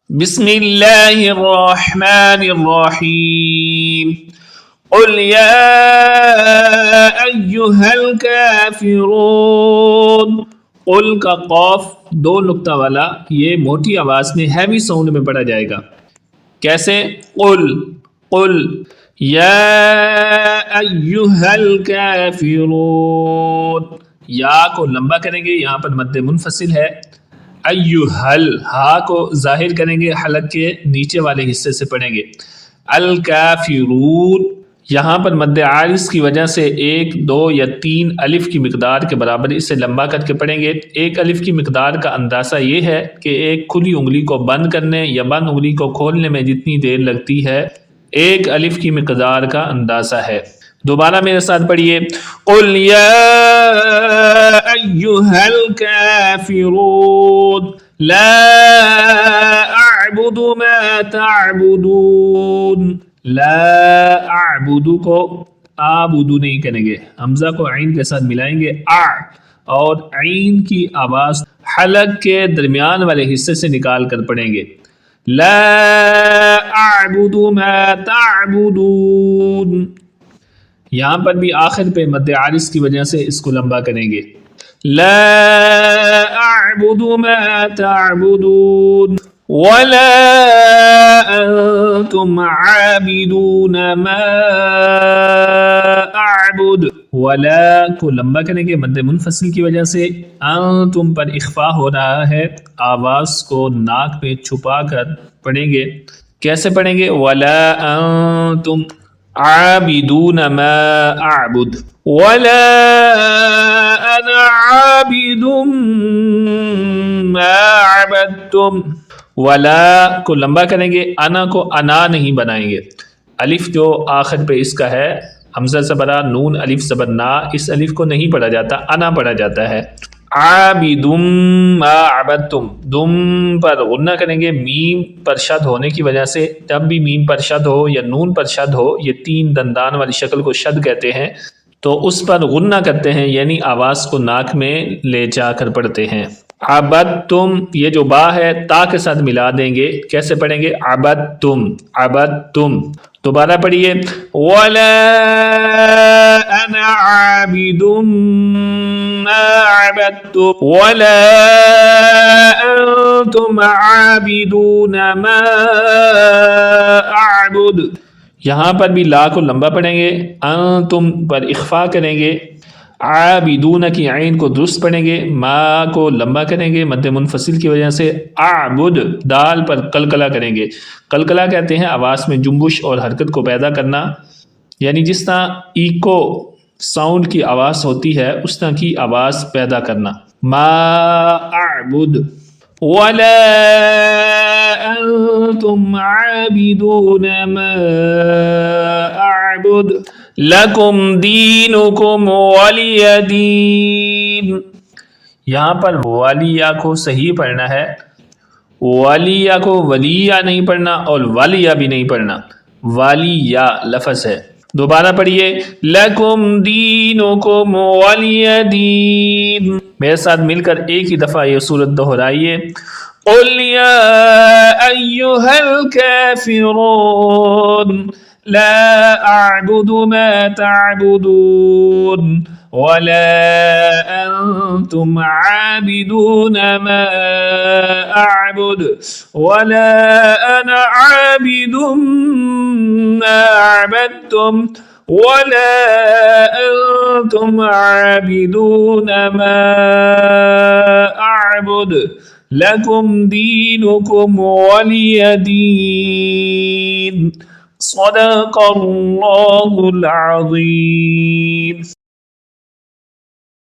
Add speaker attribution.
Speaker 1: بسم اللہ الرحمن الرحیم قل یا ایہا الکافرون۔ قل کا قاف دو نقطہ والا یہ موٹی آواز میں ہیوی ساؤنڈ میں پڑھا جائے گا۔ کیسے؟ قل قل یا ایہا الکافرون، یا کو لمبا کریں گے، یہاں پر مد منفصل ہے۔ ایہل ہا کو ظاہر کریں گے، حلق کے نیچے والے حصے سے پڑھیں گے۔ الکافرون یہاں پر مد عارض کی وجہ سے 1، 2 یا 3 الف کی مقدار کے برابر اسے لمبا کر کے پڑھیں گے۔ ایک الف کی مقدار کا اندازہ یہ ہے کہ ایک کھلی انگلی کو بند کرنے یا بند انگلی کو کھولنے میں جتنی دیر لگتی ہے، ایک الف کی مقدار کا اندازہ ہے۔ دوبارہ میرے ساتھ پڑھیے، قل یا ایہا الکافرون لا اعبد ما تعبدون۔ لا اعبد کو اعبد نہیں کریں گے، حمزہ کو عین کے ساتھ ملائیں گے، اور عین کی آواز حلق کے درمیان والے حصے سے نکال کر پڑھیں گے۔ لا اعبد ما تعبدون، یہاں پر بھی آخر پہ مد عارض کی وجہ سے اس کو لمبا کریں گے۔ لا اعبد ما تعبدون ولا انتم عابدون ما اعبد۔ ولا کو لمبا کریں گے مد منفصل کی وجہ سے، انتم پر اخفا ہو رہا ہے، آواز کو ناک پہ چھپا کر پڑھیں گے۔ کیسے پڑھیں گے؟ ولا انتم عابدون ما اعبد ولا انا عابد ما عبدتم۔ ولا کو لمبا کریں گے، انا کو انا نہیں بنائیں گے، الف جو آخر پہ اس کا ہے، حمزہ زبر نون الف زبر نا، اس الف کو نہیں پڑھا جاتا، انا پڑھا جاتا ہے۔ عابدم ما عبدتم، دم پر غنہ کریں گے، میم پر شد ہونے کی وجہ سے، جب بھی میم پر شد ہو یا نون پر شد ہو، یہ 3 دندان والی شکل کو شد کہتے ہیں، تو اس پر غنہ کرتے ہیں، یعنی آواز کو ناک میں لے جا کر پڑھتے ہیں۔ عبدتم یہ جو با ہے تا کے ساتھ ملا دیں گے، کیسے پڑھیں گے؟ عبدتم عبدتم۔ دوبارہ پڑھیے، ولا انا عابد ما عبدتم ولا انتم عابدون ما اعبد۔ یہاں پر بھی لا کو لمبا پڑھیں گے، انتم پر اخفا کریں گے، عابدون کی عین کو درست پڑھیں گے، ما کو لمبا کریں گے مد منفصل کی وجہ سے، اعبد دال پر قلقلہ کریں گے۔ قلقلہ کہتے ہیں آواز میں جنبش اور حرکت کو پیدا کرنا، یعنی جس طرح ایکو ساؤنڈ کی آواز ہوتی ہے اس طرح کی آواز پیدا کرنا۔ ما اعبد ولا انتم عابدون ما اعبد لکم دینکم ولی دین۔ یہاں پر والیا کو صحیح پڑھنا ہے، والیا کو ولیہ نہیں پڑھنا اور والیہ بھی نہیں پڑھنا، والیہ لفظ ہے۔ دوبارہ پڑھیے، لکم دینکم ولی دین۔ میرے ساتھ مل کر ایک ہی دفعہ یہ سورت دہرائیے، قل یا ایہا الکافرون لا اعبد ما تعبدون ولا انتم عابدون ما اعبد ولا انا عابد ما عبدتم ولا انتم عابدون ما اعبد لکم دینکم ولی دین۔ صدق اللہ العظیم۔